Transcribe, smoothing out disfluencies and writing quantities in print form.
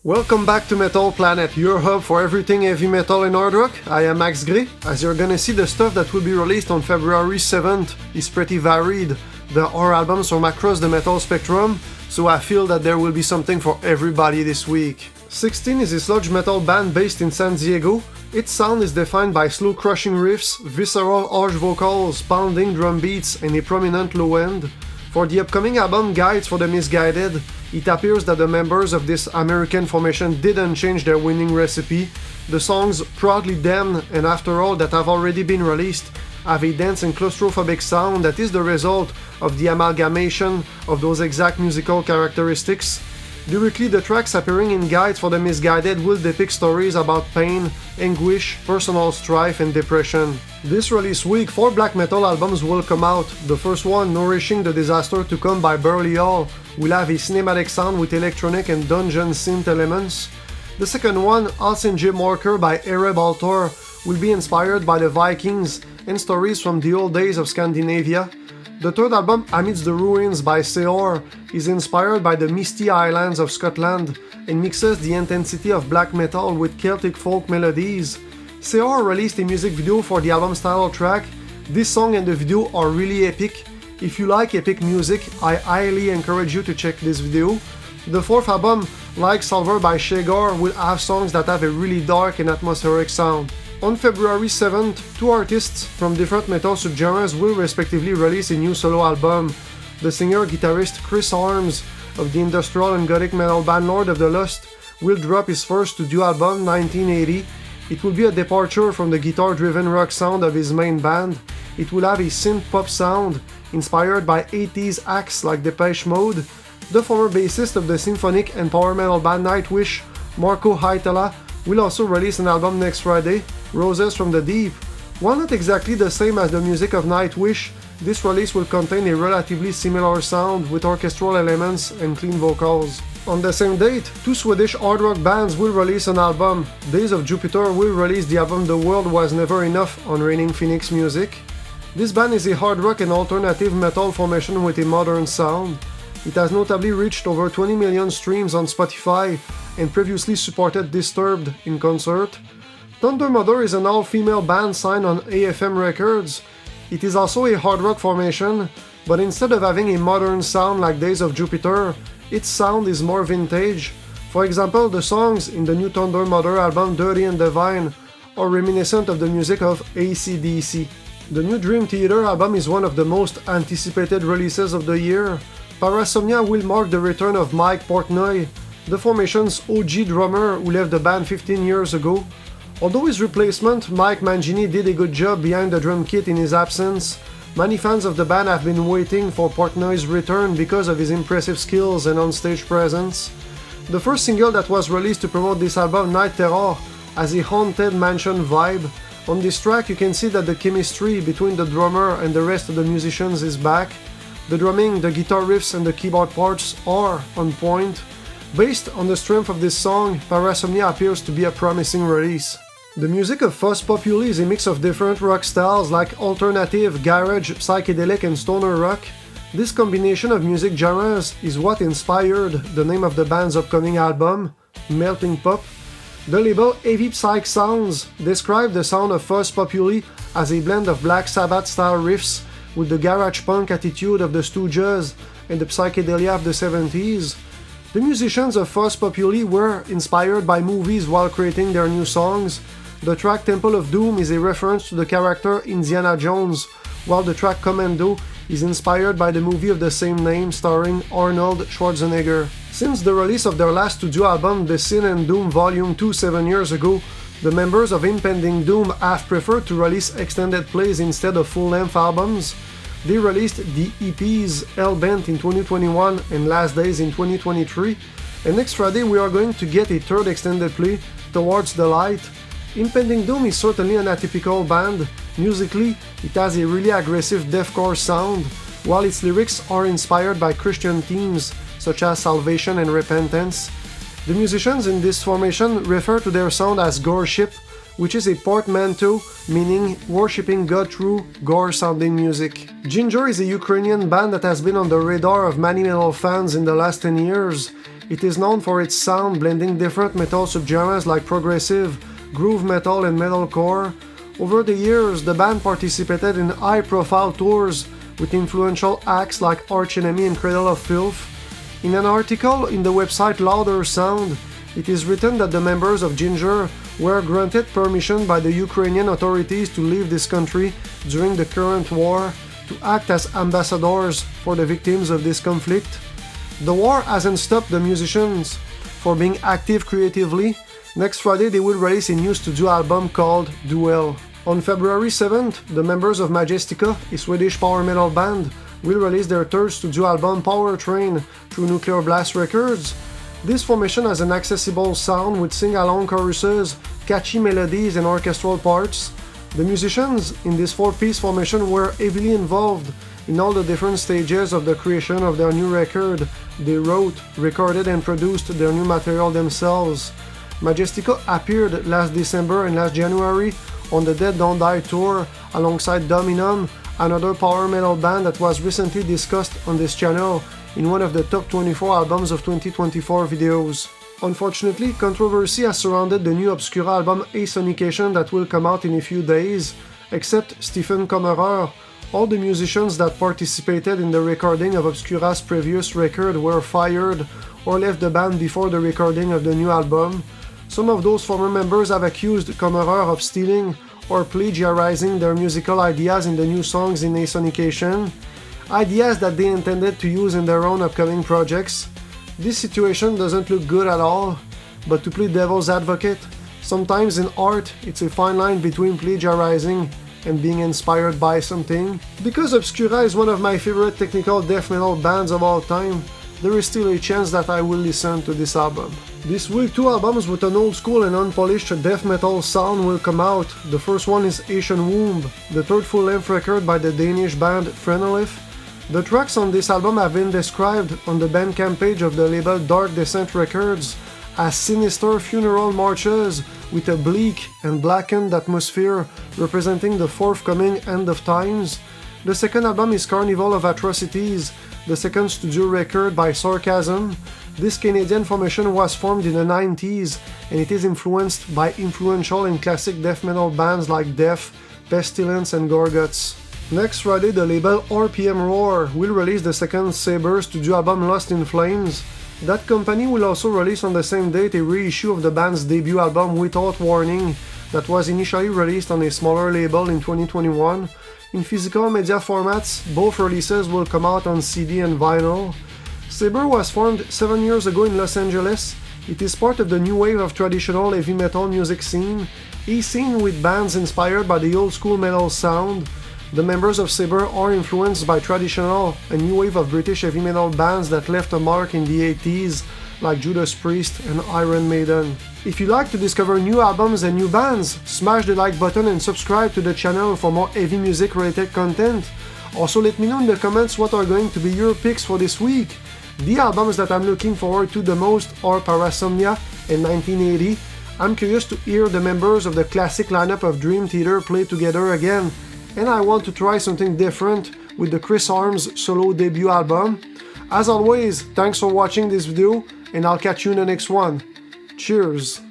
Welcome back to Metal Planet, your hub for everything heavy metal and hard rock. I am Max Gray. As you're gonna see, the stuff that will be released on February 7th is pretty varied. There are albums from across the metal spectrum, so I feel that there will be something for everybody this week. 16 is a sludge metal band based in San Diego. Its sound is defined by slow crushing riffs, visceral harsh vocals, pounding drum beats, and a prominent low end. For the upcoming album Guides for the Misguided, it appears that the members of this American formation didn't change their winning recipe. The songs Proudly Damned and After All that have already been released have a dense and claustrophobic sound that is the result of the amalgamation of those exact musical characteristics. Lyrically, the tracks appearing in Guides for the Misguided will depict stories about pain, anguish, personal strife, and depression. This release week, 4 black metal albums will come out. The first one, Nourishing the Disaster to Come by Berlial, will have a cinematic sound with electronic and dungeon synth elements. The second one, Hälsingemörker by Ereb Altor, will be inspired by the Vikings and stories from the old days of Scandinavia. The third album, Amidst the Ruins by Saor, is inspired by the misty islands of Scotland and mixes the intensity of black metal with Celtic folk melodies. Saor released a music video for the album's title track. This song and the video are really epic. If you like epic music, I highly encourage you to check this video. The fourth album, Lyksalver by Shagor, will have songs that have a really dark and atmospheric sound. On February 7th, 2 artists from different metal subgenres will respectively release a new solo album. The singer-guitarist Chris Arms of the industrial and gothic metal band Lord of the Lust will drop his first studio album, 1980. It will be a departure from the guitar-driven rock sound of his main band. It will have a synth-pop sound inspired by 80s acts like Depeche Mode. The former bassist of the symphonic and power metal band Nightwish, Marko Hietala, will also release an album next Friday, Roses from the Deep. While not exactly the same as the music of Nightwish, this release will contain a relatively similar sound with orchestral elements and clean vocals. On the same date, 2 Swedish hard rock bands will release an album. Days of Jupiter will release the album The World Was Never Enough on Raining Phoenix Music. This band is a hard rock and alternative metal formation with a modern sound. It has notably reached over 20 million streams on Spotify and previously supported Disturbed in concert. Thundermother is an all-female band signed on AFM Records. It is also a hard rock formation, but instead of having a modern sound like Days of Jupiter, its sound is more vintage. For example, the songs in the new Thundermother album Dirty and Devine are reminiscent of the music of AC/DC. The new Dream Theater album is one of the most anticipated releases of the year. Parasomnia will mark the return of Mike Portnoy, the formation's OG drummer who left the band 15 years ago. Although his replacement, Mike Mangini, did a good job behind the drum kit in his absence, many fans of the band have been waiting for Portnoy's return because of his impressive skills and on-stage presence. The first single that was released to promote this album, Night Terror, has a haunted mansion vibe. On this track you can see that the chemistry between the drummer and the rest of the musicians is back. The drumming, the guitar riffs and the keyboard parts are on point. Based on the strength of this song, Parasomnia appears to be a promising release. The music of Fvzz Popvli is a mix of different rock styles like alternative, garage, psychedelic and stoner rock. This combination of music genres is what inspired the name of the band's upcoming album, Melting Pop. The label Heavy Psych Sounds described the sound of Fvzz Popvli as a blend of Black Sabbath-style riffs with the garage punk attitude of the Stooges and the psychedelia of the 70s. The musicians of Fvzz Popvli were inspired by movies while creating their new songs. The track Temple of Doom is a reference to the character Indiana Jones, while the track Commando is inspired by the movie of the same name starring Arnold Schwarzenegger. Since the release of their last studio album, The Sin and Doom Volume 2 7 years ago, the members of Impending Doom have preferred to release extended plays instead of full-length albums. They released the EPs Hellbent in 2021 and Last Days in 2023, and next Friday we are going to get a third extended play, Towards the Light. Impending Doom is certainly an atypical band. Musically, it has a really aggressive deathcore sound, while its lyrics are inspired by Christian themes such as salvation and repentance. The musicians in this formation refer to their sound as goreship, which is a portmanteau meaning worshipping God through gore-sounding music. Jinjer is a Ukrainian band that has been on the radar of many metal fans in the last 10 years. It is known for its sound, blending different metal subgenres like progressive, groove metal and metalcore. Over the years, the band participated in high-profile tours with influential acts like Arch Enemy and Cradle of Filth. In an article in the website Louder Sound, it is written that the members of Jinjer were granted permission by the Ukrainian authorities to leave this country during the current war to act as ambassadors for the victims of this conflict. The war hasn't stopped the musicians for being active creatively. Next Friday they will release a new studio album called Duél. On February 7th, the members of Majestica, a Swedish power metal band, will release their third studio album Power Train through Nuclear Blast Records. This formation has an accessible sound with sing-along choruses, catchy melodies and orchestral parts. The musicians in this 4-piece formation were heavily involved in all the different stages of the creation of their new record. They wrote, recorded and produced their new material themselves. Majestica appeared last December and last January on the Dead Don't Die tour alongside Dominum, another power metal band that was recently discussed on this channel in one of the top 24 albums of 2024 videos. Unfortunately, controversy has surrounded the new Obscura album Sonication that will come out in a few days. Except Stephen Hammerheart, all the musicians that participated in the recording of Obscura's previous record were fired or left the band before the recording of the new album. Some of those former members have accused Hammerheart of stealing or plagiarizing their musical ideas in the new songs in Sonication, ideas that they intended to use in their own upcoming projects. This situation doesn't look good at all, but to play devil's advocate, sometimes in art it's a fine line between plagiarizing and being inspired by something. Because Obscura is one of my favorite technical death metal bands of all time, there is still a chance that I will listen to this album. This week, 2 albums with an old school and unpolished death metal sound will come out. The first one is Asian Womb, the third full-length record by the Danish band Frenolif. The tracks on this album have been described on the Bandcamp page of the label Dark Descent Records as sinister funeral marches with a bleak and blackened atmosphere representing the forthcoming end of times. The second album is Carnival of Atrocities, the second studio record by Sarcasm. This Canadian formation was formed in the 90s and it is influenced by influential and classic death metal bands like Death, Pestilence and Gorguts. Next Friday, the label RPM Roar will release the second Saber studio album Lost in Flames. That company will also release on the same date a reissue of the band's debut album Without Warning that was initially released on a smaller label in 2021. In physical media formats, both releases will come out on CD and vinyl. Saber was formed 7 years ago in Los Angeles. It is part of the new wave of traditional heavy metal music scene, a scene with bands inspired by the old school metal sound. The members of Saber are influenced by traditional and new wave of British heavy metal bands that left a mark in the 80s, like Judas Priest and Iron Maiden. If you like to discover new albums and new bands, smash the like button and subscribe to the channel for more heavy music related content. Also let me know in the comments what are going to be your picks for this week. The albums that I'm looking forward to the most are Parasomnia and 1980. I'm curious to hear the members of the classic lineup of Dream Theater play together again, and I want to try something different with the Chris Arms solo debut album. As always, thanks for watching this video, and I'll catch you in the next one. Cheers!